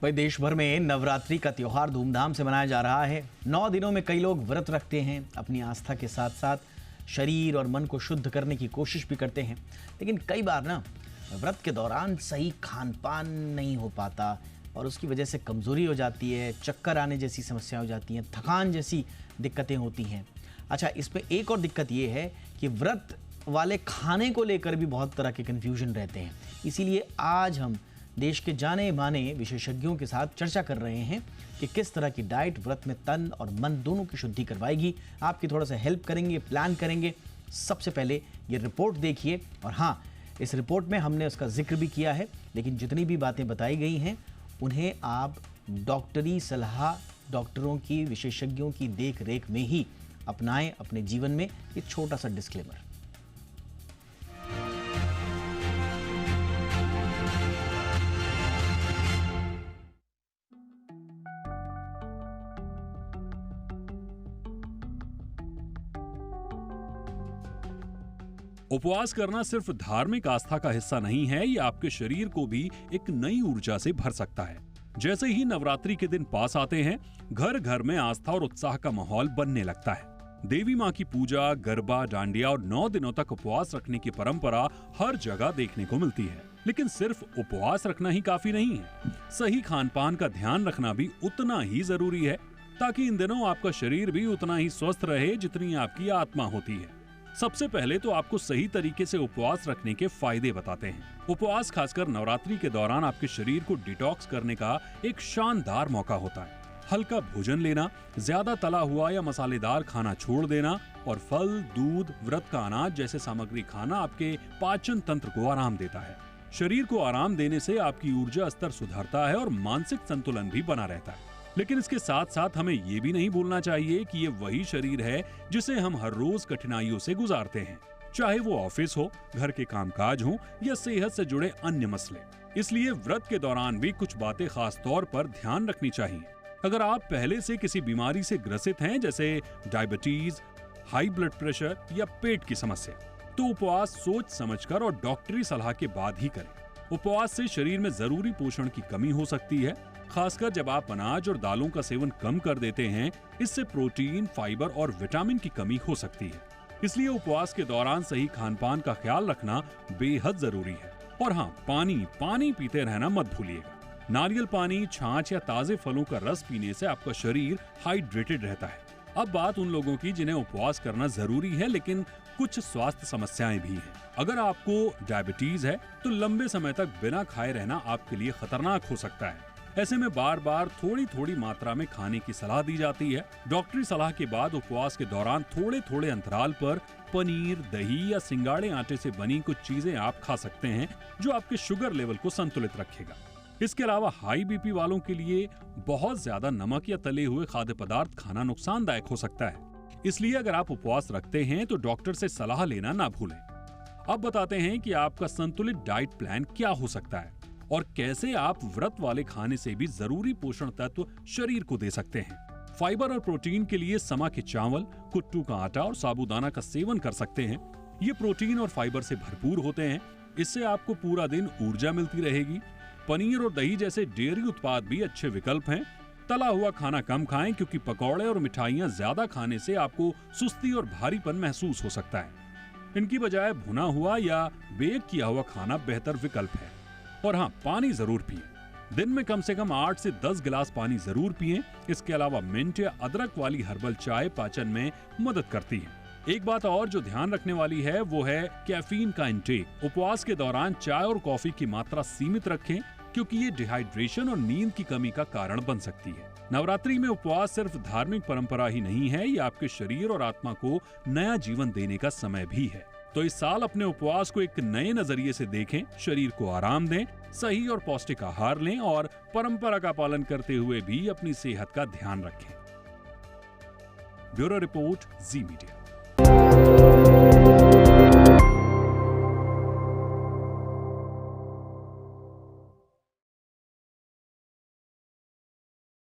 भाई देश भर में नवरात्रि का त्योहार धूमधाम से मनाया जा रहा है। 9 दिनों में कई लोग व्रत रखते हैं, अपनी आस्था के साथ साथ शरीर और मन को शुद्ध करने की कोशिश भी करते हैं। लेकिन कई बार ना व्रत के दौरान सही खान पान नहीं हो पाता और उसकी वजह से कमज़ोरी हो जाती है, चक्कर आने जैसी समस्या हो जाती हैं, थकान जैसी दिक्कतें होती हैं। अच्छा, इसमें एक और दिक्कत ये है कि व्रत वाले खाने को लेकर भी बहुत तरह के कन्फ्यूजन रहते हैं। इसीलिए आज हम देश के जाने माने विशेषज्ञों के साथ चर्चा कर रहे हैं कि किस तरह की डाइट व्रत में तन और मन दोनों की शुद्धि करवाएगी। आपकी थोड़ा सा हेल्प करेंगे, प्लान करेंगे। सबसे पहले ये रिपोर्ट देखिए। और हाँ, इस रिपोर्ट में हमने उसका जिक्र भी किया है, लेकिन जितनी भी बातें बताई गई हैं उन्हें आप डॉक्टरी सलाह, डॉक्टरों की, विशेषज्ञों की देख रेख में ही अपनाएं अपने जीवन में। ये छोटा सा डिस्क्लेमर। उपवास करना सिर्फ धार्मिक आस्था का हिस्सा नहीं है, ये आपके शरीर को भी एक नई ऊर्जा से भर सकता है। जैसे ही नवरात्रि के दिन पास आते हैं, घर घर में आस्था और उत्साह का माहौल बनने लगता है। देवी माँ की पूजा, गरबा, डांडिया और 9 दिनों तक उपवास रखने की परंपरा हर जगह देखने को मिलती है। लेकिन सिर्फ उपवास रखना ही काफी नहीं है, सही खान पान का ध्यान रखना भी उतना ही जरूरी है, ताकि इन दिनों आपका शरीर भी उतना ही स्वस्थ रहे जितनी आपकी आत्मा होती है। सबसे पहले तो आपको सही तरीके से उपवास रखने के फायदे बताते हैं। उपवास खासकर नवरात्रि के दौरान आपके शरीर को डिटॉक्स करने का एक शानदार मौका होता है। हल्का भोजन लेना, ज्यादा तला हुआ या मसालेदार खाना छोड़ देना और फल, दूध, व्रत का अनाज जैसे सामग्री खाना आपके पाचन तंत्र को आराम देता है। शरीर को आराम देने से आपकी ऊर्जा स्तर सुधरता है और मानसिक संतुलन भी बना रहता है। लेकिन इसके साथ साथ हमें ये भी नहीं भूलना चाहिए कि ये वही शरीर है जिसे हम हर रोज कठिनाइयों से गुजारते हैं, चाहे वो ऑफिस हो, घर के कामकाज हो या सेहत से जुड़े अन्य मसले। इसलिए व्रत के दौरान भी कुछ बातें खास तौर पर ध्यान रखनी चाहिए। अगर आप पहले से किसी बीमारी से ग्रसित हैं, जैसे डायबिटीज, हाई ब्लड प्रेशर या पेट की समस्या, तो उपवास सोच समझकर और डॉक्टरी सलाह के बाद ही करें। उपवास से शरीर में जरूरी पोषण की कमी हो सकती है, खासकर जब आप अनाज और दालों का सेवन कम कर देते हैं। इससे प्रोटीन, फाइबर और विटामिन की कमी हो सकती है। इसलिए उपवास के दौरान सही खान पान का ख्याल रखना बेहद जरूरी है। और हाँ, पानी पीते रहना मत भूलिएगा। नारियल पानी, छाछ या ताजे फलों का रस पीने से आपका शरीर हाइड्रेटेड रहता है। अब बात उन लोगों की जिन्हें उपवास करना जरूरी है, लेकिन कुछ स्वास्थ्य समस्याएं भी हैं। अगर आपको डायबिटीज है तो लंबे समय तक बिना खाए रहना आपके लिए खतरनाक हो सकता है। ऐसे में बार बार थोड़ी थोड़ी मात्रा में खाने की सलाह दी जाती है। डॉक्टरी सलाह के बाद उपवास के दौरान थोड़े थोड़े अंतराल पर पनीर, दही या सिंगाड़े आटे से बनी कुछ चीजें आप खा सकते हैं, जो आपके शुगर लेवल को संतुलित रखेगा। इसके अलावा हाई बीपी वालों के लिए बहुत ज्यादा नमक या तले हुए खाद्य पदार्थ खाना नुकसानदायक हो सकता है। इसलिए अगर आप उपवास रखते हैं तो डॉक्टर से सलाह लेना ना भूलें। अब बताते हैं कि आपका संतुलित डाइट प्लान क्या हो सकता है और कैसे आप व्रत वाले खाने से भी जरूरी पोषण तत्व शरीर को दे सकते हैं। फाइबर और प्रोटीन के लिए समा के चावल, कुट्टू का आटा और साबूदाना का सेवन कर सकते हैं। ये प्रोटीन और फाइबर से भरपूर होते हैं। इससे आपको पूरा दिन ऊर्जा मिलती रहेगी। पनीर और दही जैसे डेयरी उत्पाद भी अच्छे विकल्प हैं। तला हुआ खाना कम खाएं, क्योंकि पकौड़े और मिठाइयां ज्यादा खाने से आपको सुस्ती और भारीपन महसूस हो सकता है। इनकी बजाय भुना हुआ या बेक किया हुआ खाना बेहतर विकल्प है। और हाँ, पानी जरूर पिएं। दिन में कम से कम 8 से 10 गिलास पानी जरूर पिएं। इसके अलावा मिंट या अदरक वाली हर्बल चाय पाचन में मदद करती है। एक बात और जो ध्यान रखने वाली है वो है कैफीन का इंटेक। उपवास के दौरान चाय और कॉफी की मात्रा सीमित रखें, क्योंकि ये डिहाइड्रेशन और नींद की कमी का कारण बन सकती है। नवरात्रि में उपवास सिर्फ धार्मिक परंपरा ही नहीं है, ये आपके शरीर और आत्मा को नया जीवन देने का समय भी है। तो इस साल अपने उपवास को एक नए नजरिए से देखें, शरीर को आराम दें, सही और पौष्टिक आहार लें और परंपरा का पालन करते हुए भी अपनी सेहत का ध्यान रखें। ब्यूरो रिपोर्ट, जी मीडिया।